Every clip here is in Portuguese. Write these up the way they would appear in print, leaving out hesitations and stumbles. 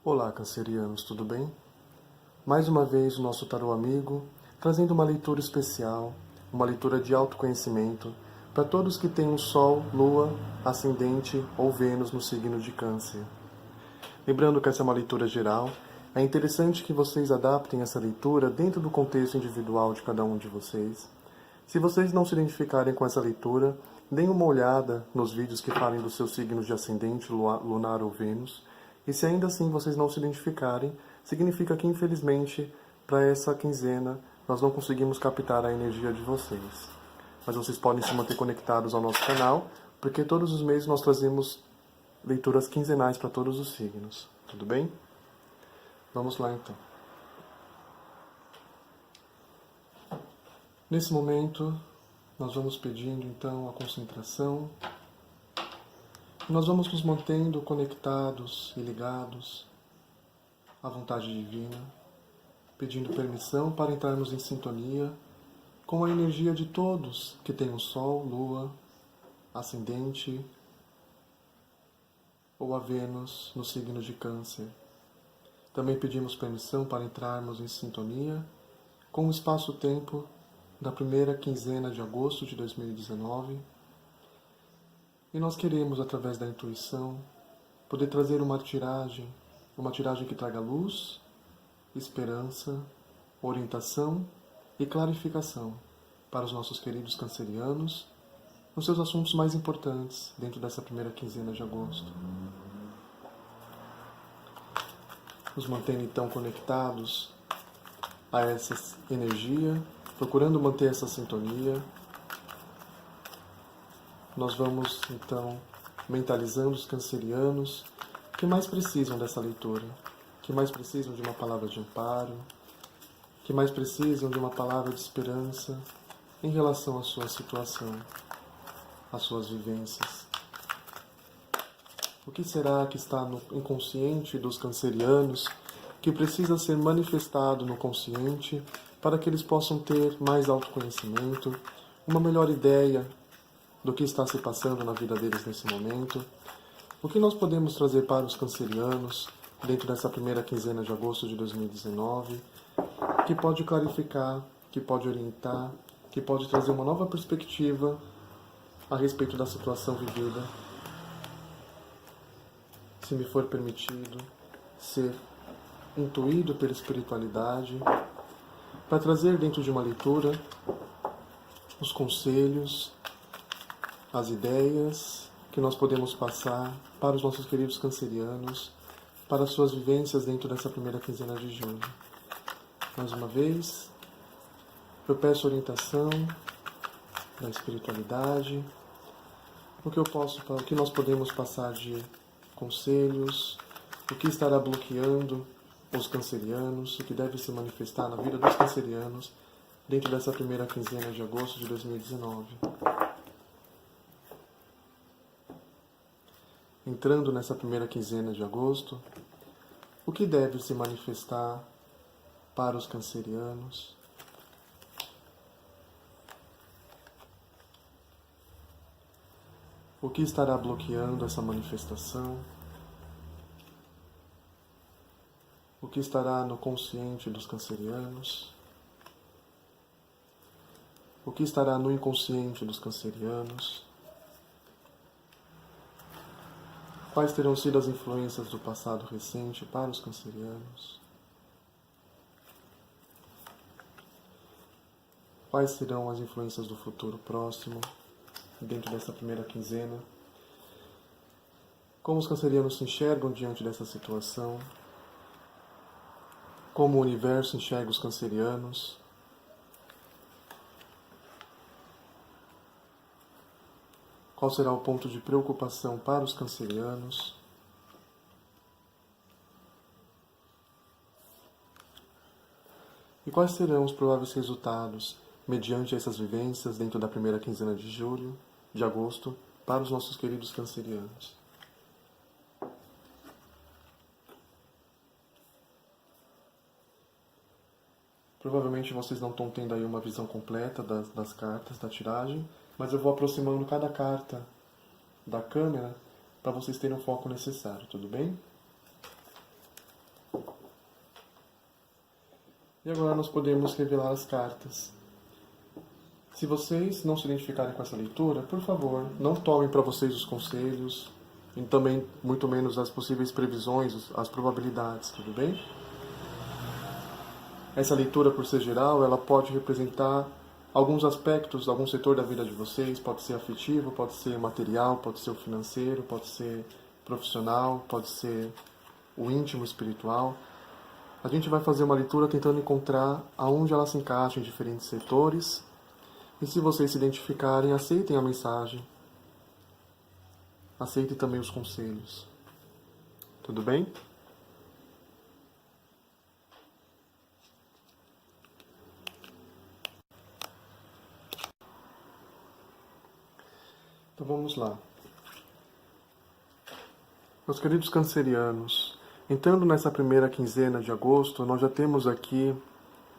Olá, cancerianos, tudo bem? Mais uma vez o nosso tarô amigo, trazendo uma leitura especial, uma leitura de autoconhecimento, para todos que têm um Sol, Lua, Ascendente ou Vênus no signo de Câncer. Lembrando que essa é uma leitura geral, é interessante que vocês adaptem essa leitura dentro do contexto individual de cada um de vocês. Se vocês não se identificarem com essa leitura, deem uma olhada nos vídeos que falem dos seus signos de ascendente, lunar ou Vênus. E se ainda assim vocês não se identificarem, significa que infelizmente para essa quinzena nós não conseguimos captar a energia de vocês. Mas vocês podem se manter conectados ao nosso canal, porque todos os meses nós trazemos leituras quinzenais para todos os signos. Tudo bem? Vamos lá então. Nesse momento, nós vamos pedindo então a concentração. Nós vamos nos mantendo conectados e ligados à vontade divina, pedindo permissão para entrarmos em sintonia com a energia de todos que têm o Sol, Lua, Ascendente ou a Vênus no signo de Câncer. Também pedimos permissão para entrarmos em sintonia com o espaço-tempo da primeira quinzena de agosto de 2019. E nós queremos, através da intuição, poder trazer uma tiragem que traga luz, esperança, orientação e clarificação para os nossos queridos cancerianos nos seus assuntos mais importantes dentro dessa primeira quinzena de agosto. Nos mantendo então conectados a essa energia, procurando manter essa sintonia. Nós vamos então mentalizando os cancerianos que mais precisam dessa leitura, que mais precisam de uma palavra de amparo, que mais precisam de uma palavra de esperança em relação à sua situação, às suas vivências. O que será que está no inconsciente dos cancerianos que precisa ser manifestado no consciente para que eles possam ter mais autoconhecimento, uma melhor ideia do que está se passando na vida deles nesse momento? O que nós podemos trazer para os cancerianos dentro dessa primeira quinzena de agosto de 2019, que pode clarificar, que pode orientar, que pode trazer uma nova perspectiva a respeito da situação vivida, se me for permitido ser intuído pela espiritualidade, para trazer dentro de uma leitura os conselhos, as ideias que nós podemos passar para os nossos queridos cancerianos, para as suas vivências dentro dessa primeira quinzena de junho. Mais uma vez, eu peço orientação da espiritualidade, o que nós podemos passar de conselhos, o que estará bloqueando os cancerianos, o que deve se manifestar na vida dos cancerianos dentro dessa primeira quinzena de agosto de 2019. Entrando nessa primeira quinzena de agosto, o que deve se manifestar para os cancerianos? O que estará bloqueando essa manifestação? O que estará no consciente dos cancerianos? O que estará no inconsciente dos cancerianos? Quais terão sido as influências do passado recente para os cancerianos? Quais serão as influências do futuro próximo, dentro dessa primeira quinzena? Como os cancerianos se enxergam diante dessa situação? Como o universo enxerga os cancerianos? Qual será o ponto de preocupação para os cancerianos? E quais serão os prováveis resultados mediante essas vivências dentro da primeira quinzena de agosto, para os nossos queridos cancerianos? Provavelmente vocês não estão tendo aí uma visão completa das cartas da tiragem, mas eu vou aproximando cada carta da câmera para vocês terem o foco necessário, tudo bem? E agora nós podemos revelar as cartas. Se vocês não se identificarem com essa leitura, por favor, não tomem para vocês os conselhos e também muito menos as possíveis previsões, as probabilidades, tudo bem? Essa leitura, por ser geral, ela pode representar alguns aspectos, algum setor da vida de vocês, pode ser afetivo, pode ser material, pode ser o financeiro, pode ser profissional, pode ser o íntimo, espiritual. A gente vai fazer uma leitura tentando encontrar aonde ela se encaixa em diferentes setores. E se vocês se identificarem, aceitem a mensagem. Aceitem também os conselhos. Tudo bem? Então vamos lá. Meus queridos cancerianos, entrando nessa primeira quinzena de agosto, nós já temos aqui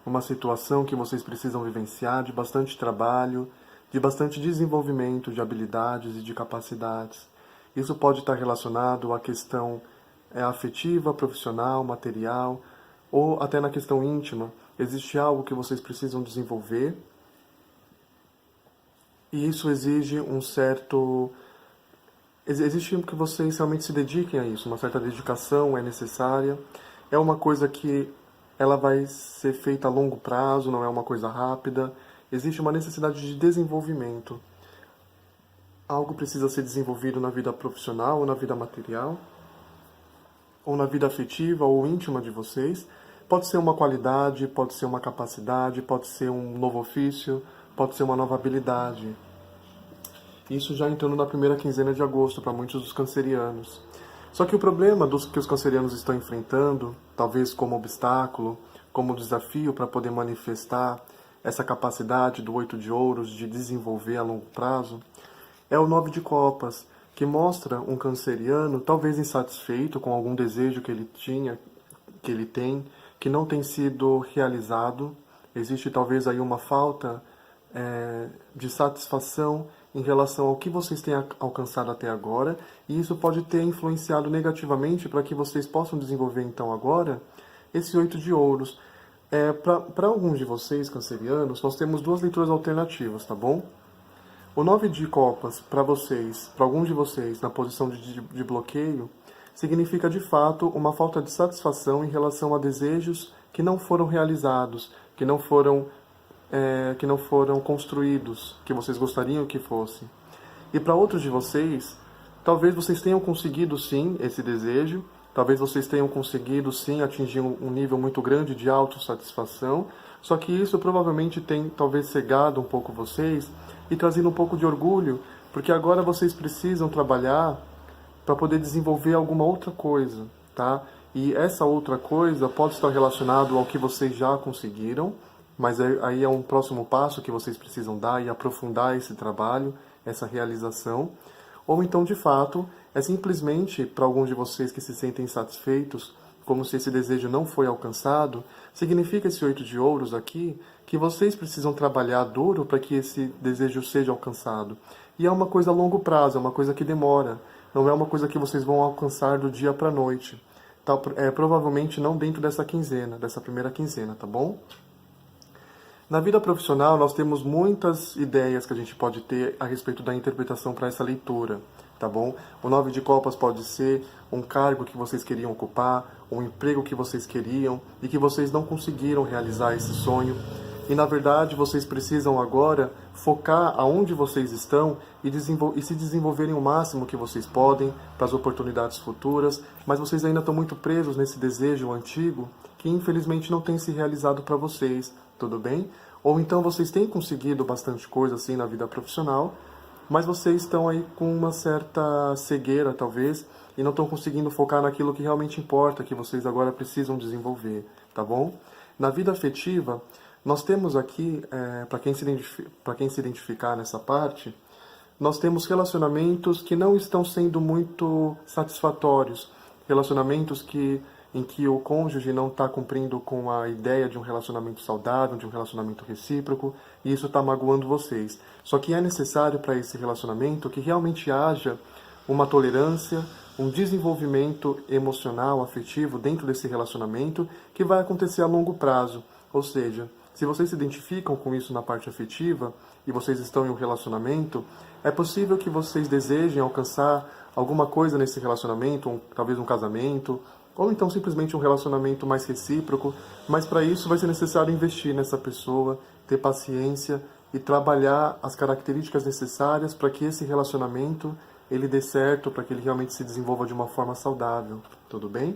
uma situação que vocês precisam vivenciar de bastante trabalho, de bastante desenvolvimento de habilidades e de capacidades. Isso pode estar relacionado à questão afetiva, profissional, material, ou até na questão íntima. Existe algo que vocês precisam desenvolver e isso exige um certo... Exige que vocês realmente se dediquem a isso, uma certa dedicação é necessária. É uma coisa que ela vai ser feita a longo prazo, não é uma coisa rápida. Existe uma necessidade de desenvolvimento. Algo precisa ser desenvolvido na vida profissional ou na vida material, ou na vida afetiva ou íntima de vocês. Pode ser uma qualidade, pode ser uma capacidade, pode ser um novo ofício, pode ser uma nova habilidade. Isso já entrando na primeira quinzena de agosto para muitos dos cancerianos. Só que o problema que os cancerianos estão enfrentando, talvez como obstáculo, como desafio para poder manifestar essa capacidade do 8 de ouros de desenvolver a longo prazo, é o 9 de copas, que mostra um canceriano talvez insatisfeito com algum desejo que ele tinha, que ele tem, que não tem sido realizado. Existe talvez aí uma falta de satisfação em relação ao que vocês têm alcançado até agora, e isso pode ter influenciado negativamente para que vocês possam desenvolver então agora esse 8 de ouros. Para alguns de vocês, cancerianos, nós temos duas leituras alternativas, tá bom? O 9 de copas, para vocês, para alguns de vocês, na posição de bloqueio, significa de fato uma falta de satisfação em relação a desejos que não foram realizados, que não foram construídos, que vocês gostariam que fosse. E para outros de vocês, talvez vocês tenham conseguido sim esse desejo, talvez vocês tenham conseguido sim atingir um nível muito grande de autossatisfação, só que isso provavelmente tem talvez cegado um pouco vocês e trazido um pouco de orgulho, porque agora vocês precisam trabalhar para poder desenvolver alguma outra coisa, tá? E essa outra coisa pode estar relacionado ao que vocês já conseguiram, mas aí é um próximo passo que vocês precisam dar e aprofundar esse trabalho, essa realização. Ou então, de fato, é simplesmente, para alguns de vocês que se sentem insatisfeitos, como se esse desejo não foi alcançado, significa esse 8 de ouros aqui, que vocês precisam trabalhar duro para que esse desejo seja alcançado. E é uma coisa a longo prazo, é uma coisa que demora, não é uma coisa que vocês vão alcançar do dia para a noite. Tá, provavelmente não dentro dessa quinzena, dessa primeira quinzena, tá bom? Na vida profissional, nós temos muitas ideias que a gente pode ter a respeito da interpretação para essa leitura, tá bom? O 9 de copas pode ser um cargo que vocês queriam ocupar, um emprego que vocês queriam e que vocês não conseguiram realizar esse sonho. E, na verdade, vocês precisam agora focar aonde vocês estão e se desenvolverem o máximo que vocês podem para as oportunidades futuras, mas vocês ainda estão muito presos nesse desejo antigo que, infelizmente, não tem se realizado para vocês. Tudo bem? Ou então vocês têm conseguido bastante coisa assim na vida profissional, mas vocês estão aí com uma certa cegueira, talvez, e não estão conseguindo focar naquilo que realmente importa, que vocês agora precisam desenvolver, tá bom? Na vida afetiva, nós temos aqui, para quem se identificar nessa parte, nós temos relacionamentos que não estão sendo muito satisfatórios, relacionamentos em que o cônjuge não está cumprindo com a ideia de um relacionamento saudável, de um relacionamento recíproco, e isso está magoando vocês. Só que é necessário para esse relacionamento que realmente haja uma tolerância, um desenvolvimento emocional, afetivo dentro desse relacionamento, que vai acontecer a longo prazo. Ou seja, se vocês se identificam com isso na parte afetiva e vocês estão em um relacionamento, é possível que vocês desejem alcançar alguma coisa nesse relacionamento, talvez um casamento, ou então simplesmente um relacionamento mais recíproco, mas para isso vai ser necessário investir nessa pessoa, ter paciência e trabalhar as características necessárias para que esse relacionamento ele dê certo, para que ele realmente se desenvolva de uma forma saudável. Tudo bem?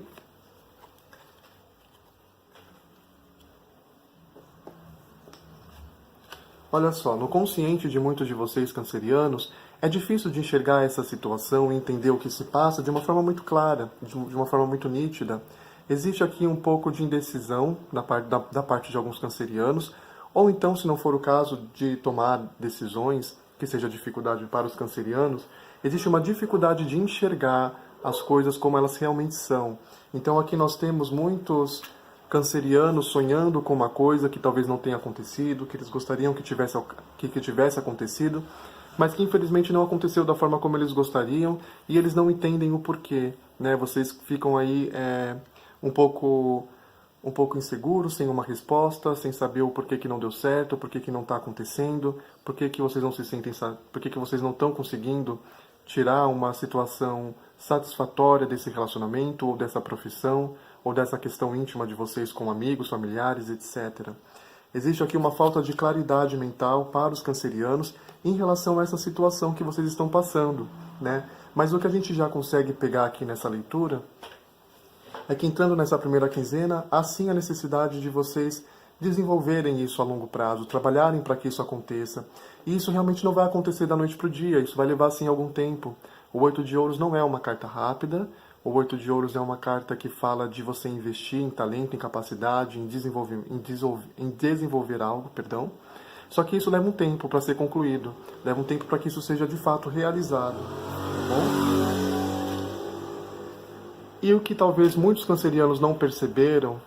Olha só, no consciente de muitos de vocês cancerianos, é difícil de enxergar essa situação e entender o que se passa de uma forma muito clara, de uma forma muito nítida. Existe aqui um pouco de indecisão da parte de alguns cancerianos, ou então, se não for o caso de tomar decisões, que seja dificuldade para os cancerianos, existe uma dificuldade de enxergar as coisas como elas realmente são. Então aqui nós temos muitos cancerianos sonhando com uma coisa que talvez não tenha acontecido, que eles gostariam que tivesse acontecido, mas que infelizmente não aconteceu da forma como eles gostariam e eles não entendem o porquê, né? Vocês ficam aí um pouco inseguros, sem uma resposta, sem saber o porquê que não deu certo, o porquê que não está acontecendo, porquê que vocês não se sentem, porquê que vocês não estão conseguindo tirar uma situação satisfatória desse relacionamento ou dessa profissão ou dessa questão íntima de vocês com amigos, familiares, etc. Existe aqui uma falta de claridade mental para os cancerianos em relação a essa situação que vocês estão passando, né? Mas o que a gente já consegue pegar aqui nessa leitura é que entrando nessa primeira quinzena, há sim a necessidade de vocês desenvolverem isso a longo prazo, trabalharem para que isso aconteça. E isso realmente não vai acontecer da noite para o dia, isso vai levar sim algum tempo. O 8 de ouros não é uma carta rápida, o 8 de ouros é uma carta que fala de você investir em talento, em capacidade, em desenvolver algo, perdão. Só que isso leva um tempo para ser concluído, leva um tempo para que isso seja de fato realizado, tá bom? E o que talvez muitos cancerianos não perceberam,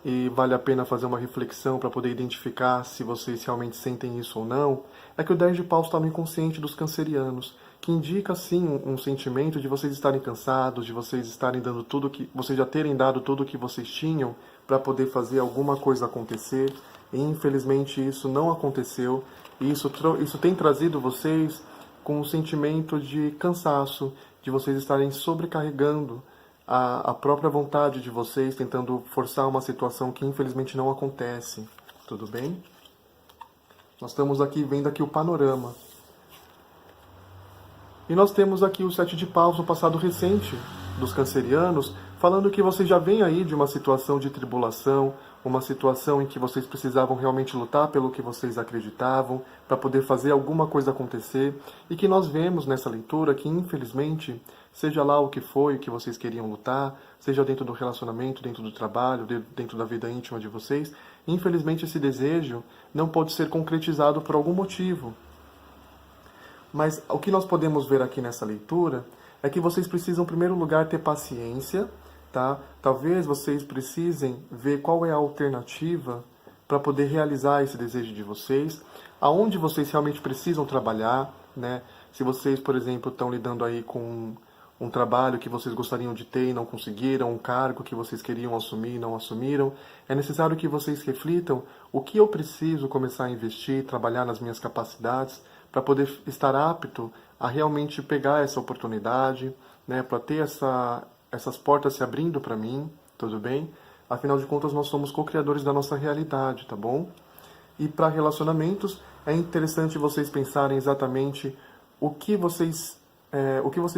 e vale a pena fazer uma reflexão para poder identificar se vocês realmente sentem isso ou não, é que o 10 de paus está no inconsciente dos cancerianos, que indica sim um sentimento de vocês estarem cansados, de vocês estarem dando tudo que vocês já terem dado tudo o que vocês tinham para poder fazer alguma coisa acontecer, e infelizmente isso não aconteceu, e isso tem trazido vocês com um sentimento de cansaço, de vocês estarem sobrecarregando a própria vontade de vocês, tentando forçar uma situação que infelizmente não acontece. Tudo bem? Nós estamos aqui vendo aqui o panorama. E nós temos aqui o 7 de paus no passado recente dos cancerianos, falando que vocês já vêm aí de uma situação de tribulação, uma situação em que vocês precisavam realmente lutar pelo que vocês acreditavam, para poder fazer alguma coisa acontecer, e que nós vemos nessa leitura que, infelizmente, seja lá o que foi que vocês queriam lutar, seja dentro do relacionamento, dentro do trabalho, dentro da vida íntima de vocês, infelizmente esse desejo não pode ser concretizado por algum motivo. Mas o que nós podemos ver aqui nessa leitura é que vocês precisam, em primeiro lugar, ter paciência, tá? Talvez vocês precisem ver qual é a alternativa para poder realizar esse desejo de vocês, aonde vocês realmente precisam trabalhar, né? Se vocês, por exemplo, estão lidando aí com um trabalho que vocês gostariam de ter e não conseguiram, um cargo que vocês queriam assumir e não assumiram, é necessário que vocês reflitam o que eu preciso começar a investir, trabalhar nas minhas capacidades, para poder estar apto a realmente pegar essa oportunidade, né, para ter essas portas se abrindo para mim, tudo bem? Afinal de contas, nós somos co-criadores da nossa realidade, tá bom? E para relacionamentos, é interessante vocês pensarem exatamente o que vocês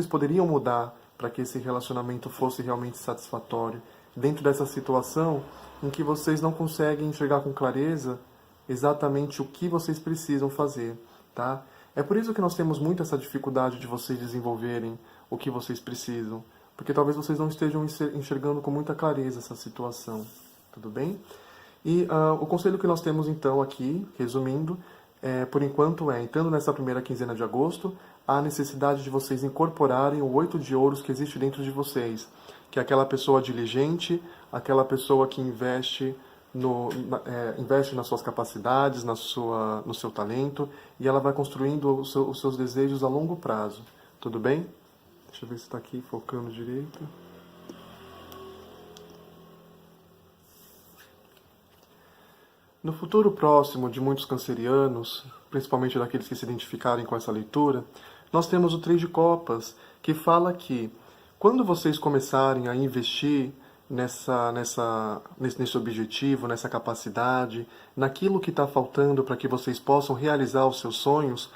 poderiam mudar para que esse relacionamento fosse realmente satisfatório, dentro dessa situação em que vocês não conseguem enxergar com clareza exatamente o que vocês precisam fazer. Tá? É por isso que nós temos muito essa dificuldade de vocês desenvolverem o que vocês precisam, porque talvez vocês não estejam enxergando com muita clareza essa situação, tudo bem? E o conselho que nós temos então aqui, resumindo, por enquanto entrando nessa primeira quinzena de agosto, há a necessidade de vocês incorporarem o 8 de ouros que existe dentro de vocês, que é aquela pessoa diligente, aquela pessoa que investe nas suas capacidades, no seu talento, e ela vai construindo os seus desejos a longo prazo. Tudo bem? Deixa eu ver se está aqui focando direito. No futuro próximo de muitos cancerianos, principalmente daqueles que se identificarem com essa leitura, nós temos o Três de Copas, que fala que quando vocês começarem a investir nesse objetivo, nessa capacidade, naquilo que está faltando para que vocês possam realizar os seus sonhos,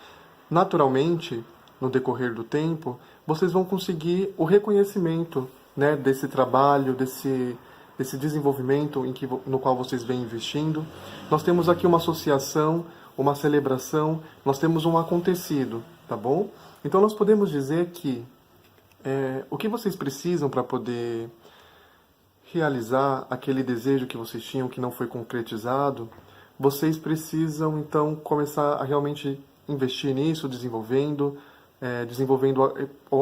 naturalmente, no decorrer do tempo, vocês vão conseguir o reconhecimento, né, desse trabalho, desse desenvolvimento no qual vocês vêm investindo. Nós temos aqui uma associação, uma celebração, nós temos um acontecido, tá bom? Então nós podemos dizer que o que vocês precisam para poder realizar aquele desejo que vocês tinham que não foi concretizado, vocês precisam então começar a realmente investir nisso, desenvolvendo,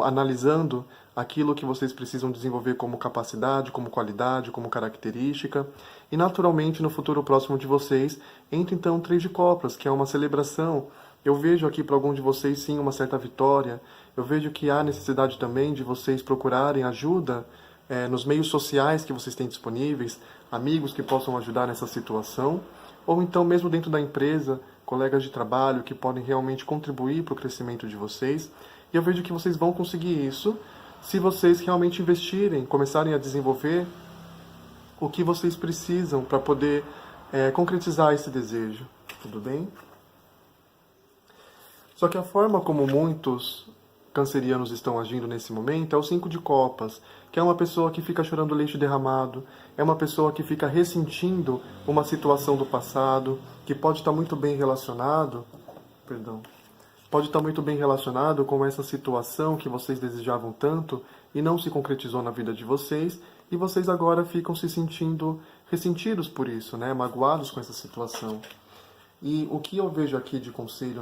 analisando aquilo que vocês precisam desenvolver como capacidade, como qualidade, como característica. E naturalmente no futuro próximo de vocês entra então o Três de Copas, que é uma celebração. Eu vejo aqui para alguns de vocês sim uma certa vitória. Eu vejo que há necessidade também de vocês procurarem ajuda nos meios sociais que vocês têm disponíveis, amigos que possam ajudar nessa situação, ou então mesmo dentro da empresa, colegas de trabalho que podem realmente contribuir para o crescimento de vocês. E eu vejo que vocês vão conseguir isso se vocês realmente investirem, começarem a desenvolver o que vocês precisam para poder concretizar esse desejo. Tudo bem? Só que a forma como muitos cancerianos estão agindo nesse momento é o Cinco de Copas, que é uma pessoa que fica chorando leite derramado, é uma pessoa que fica ressentindo uma situação do passado, que pode estar muito bem relacionado, pode estar muito bem relacionado com essa situação que vocês desejavam tanto e não se concretizou na vida de vocês, e vocês agora ficam se sentindo ressentidos por isso, né? Magoados com essa situação. E o que eu vejo aqui de conselho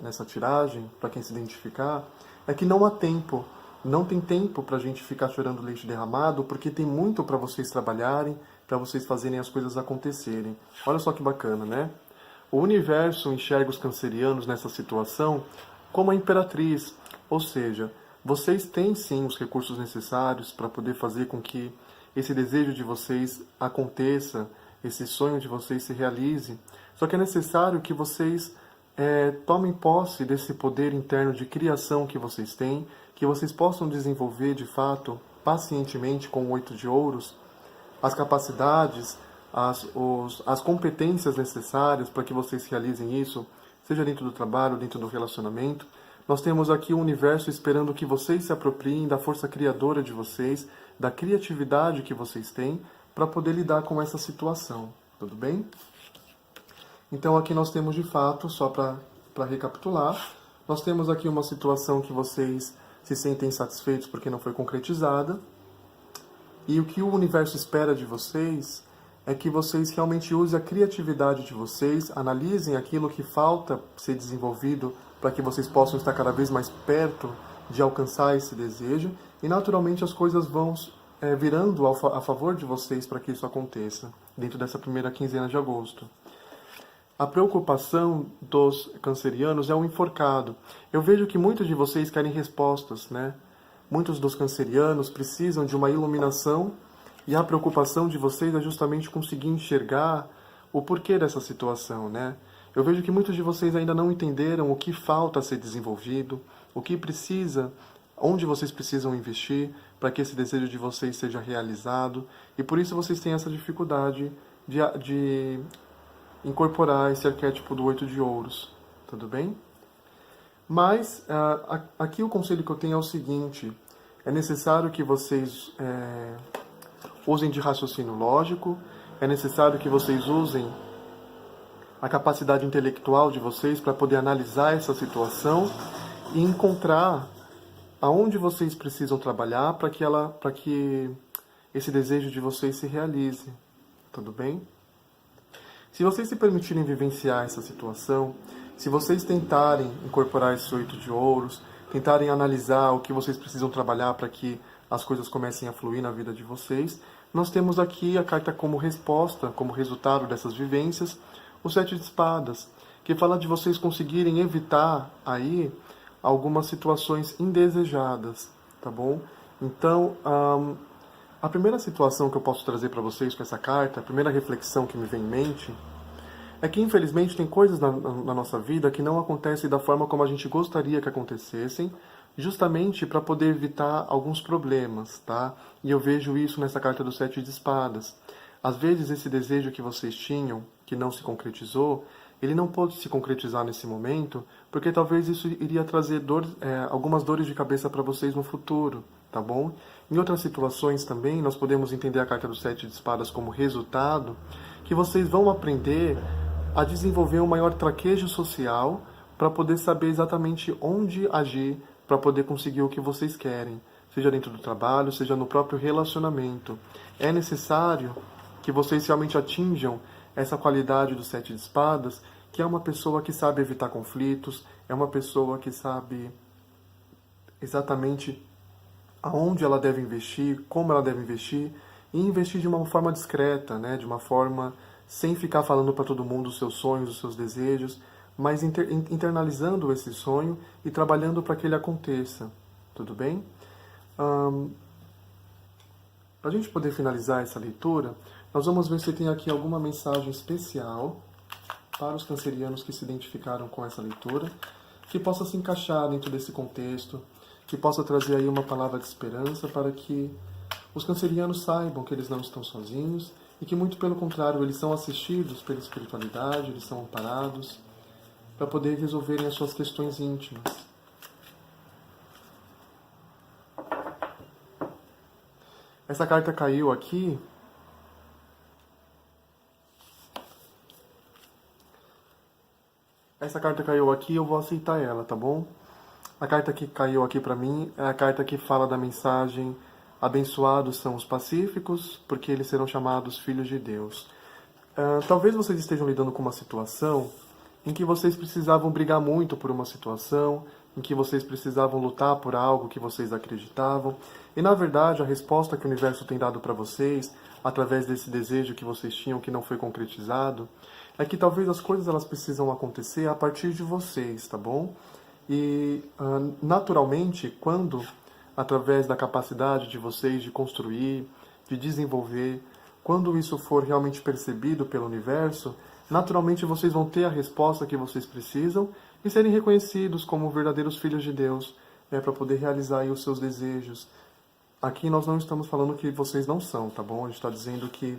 nessa tiragem, para quem se identificar, é que não há tempo. Não tem tempo para a gente ficar chorando leite derramado, porque tem muito para vocês trabalharem, para vocês fazerem as coisas acontecerem. Olha só que bacana, né? O universo enxerga os cancerianos nessa situação como a imperatriz, ou seja, vocês têm sim os recursos necessários para poder fazer com que esse desejo de vocês aconteça, esse sonho de vocês se realize. Só que é necessário que vocês tomem posse desse poder interno de criação que vocês têm, que vocês possam desenvolver de fato, pacientemente, com o Oito de Ouros, as capacidades, as competências necessárias para que vocês realizem isso, seja dentro do trabalho, dentro do relacionamento. Nós temos aqui o universo esperando que vocês se apropriem da força criadora de vocês, da criatividade que vocês têm, para poder lidar com essa situação. Tudo bem? Então aqui nós temos de fato, só para recapitular, nós temos aqui uma situação que vocês se sentem insatisfeitos porque não foi concretizada. E o que o universo espera de vocês é que vocês realmente usem a criatividade de vocês, analisem aquilo que falta ser desenvolvido para que vocês possam estar cada vez mais perto de alcançar esse desejo. E naturalmente as coisas vão virando a favor de vocês para que isso aconteça, dentro dessa primeira quinzena de agosto. A preocupação dos cancerianos é o enforcado. Eu vejo que muitos de vocês querem respostas, né? Muitos dos cancerianos precisam de uma iluminação e a preocupação de vocês é justamente conseguir enxergar o porquê dessa situação, né? Eu vejo que muitos de vocês ainda não entenderam o que falta a ser desenvolvido, o que precisa, onde vocês precisam investir para que esse desejo de vocês seja realizado, e por isso vocês têm essa dificuldade de incorporar esse arquétipo do Oito de Ouros, tudo bem? Mas aqui o conselho que eu tenho é o seguinte: é necessário que vocês usem de raciocínio lógico, é necessário que vocês usem a capacidade intelectual de vocês para poder analisar essa situação e encontrar aonde vocês precisam trabalhar para que esse desejo de vocês se realize, tudo bem? Se vocês se permitirem vivenciar essa situação, se vocês tentarem incorporar esse Oito de Ouros, tentarem analisar o que vocês precisam trabalhar para que as coisas comecem a fluir na vida de vocês, nós temos aqui a carta como resposta, como resultado dessas vivências, o Sete de Espadas, que fala de vocês conseguirem evitar aí algumas situações indesejadas, tá bom? Então, a primeira situação que eu posso trazer para vocês com essa carta, a primeira reflexão que me vem em mente, É que, infelizmente, tem coisas na nossa vida que não acontecem da forma como a gente gostaria que acontecessem, justamente para poder evitar alguns problemas, tá? E eu vejo isso nessa carta do Sete de Espadas. Às vezes, esse desejo que vocês tinham, que não se concretizou, ele não pôde se concretizar nesse momento, porque talvez isso iria trazer algumas dores de cabeça para vocês no futuro, tá bom? Em outras situações também, nós podemos entender a carta do Sete de Espadas como resultado, que vocês vão aprender a desenvolver um maior traquejo social para poder saber exatamente onde agir para poder conseguir o que vocês querem, seja dentro do trabalho, seja no próprio relacionamento. É necessário que vocês realmente atinjam essa qualidade do Sete de Espadas, que é uma pessoa que sabe evitar conflitos, é uma pessoa que sabe exatamente aonde ela deve investir, como ela deve investir, e investir de uma forma discreta, né? De uma forma sem ficar falando para todo mundo os seus sonhos, os seus desejos, mas internalizando esse sonho e trabalhando para que ele aconteça. Tudo bem? Para a gente poder finalizar essa leitura, nós vamos ver se tem aqui alguma mensagem especial para os cancerianos que se identificaram com essa leitura, que possa se encaixar dentro desse contexto, que possa trazer aí uma palavra de esperança para que os cancerianos saibam que eles não estão sozinhos e que, muito pelo contrário, eles são assistidos pela espiritualidade, eles são amparados para poder resolverem as suas questões íntimas. Essa carta caiu aqui eu vou aceitar ela, tá bom? A carta que caiu aqui para mim é a carta que fala da mensagem: abençoados são os pacíficos, porque eles serão chamados filhos de Deus. Talvez vocês estejam lidando com uma situação em que vocês precisavam brigar muito por uma situação, em que vocês precisavam lutar por algo que vocês acreditavam. E, na verdade, a resposta que o universo tem dado para vocês, através desse desejo que vocês tinham que não foi concretizado, é que talvez as coisas elas precisam acontecer a partir de vocês, tá bom? E, naturalmente, quando, através da capacidade de vocês de construir, de desenvolver, quando isso for realmente percebido pelo universo, naturalmente vocês vão ter a resposta que vocês precisam e serem reconhecidos como verdadeiros filhos de Deus, para poder realizar aí os seus desejos. Aqui nós não estamos falando que vocês não são, tá bom? A gente está dizendo que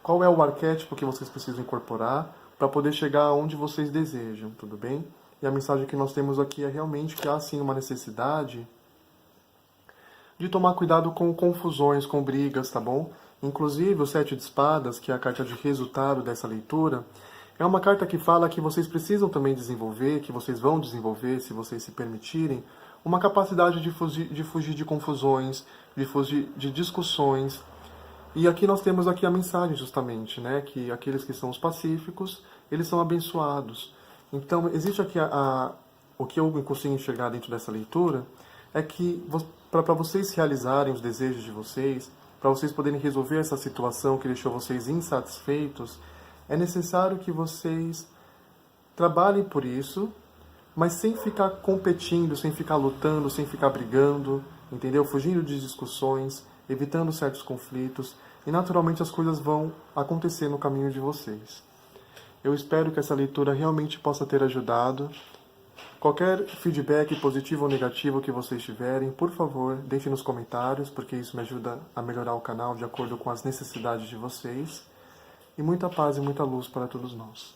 qual é o arquétipo que vocês precisam incorporar para poder chegar onde vocês desejam, tudo bem? E a mensagem que nós temos aqui é realmente que há sim uma necessidade de tomar cuidado com confusões, com brigas, tá bom? Inclusive, o Sete de Espadas, que é a carta de resultado dessa leitura, é uma carta que fala que vocês precisam também desenvolver, que vocês vão desenvolver, se vocês se permitirem, uma capacidade de fugir de confusões, de fugir de discussões. E aqui nós temos aqui a mensagem, justamente, né? Que aqueles que são os pacíficos, eles são abençoados. Então, existe aqui o que eu consigo enxergar dentro dessa leitura, é que para vocês realizarem os desejos de vocês, para vocês poderem resolver essa situação que deixou vocês insatisfeitos, é necessário que vocês trabalhem por isso, mas sem ficar competindo, sem ficar lutando, sem ficar brigando, entendeu? Fugindo de discussões, evitando certos conflitos, e naturalmente as coisas vão acontecer no caminho de vocês. Eu espero que essa leitura realmente possa ter ajudado. Qualquer feedback positivo ou negativo que vocês tiverem, por favor, deixem nos comentários, porque isso me ajuda a melhorar o canal de acordo com as necessidades de vocês. E muita paz e muita luz para todos nós.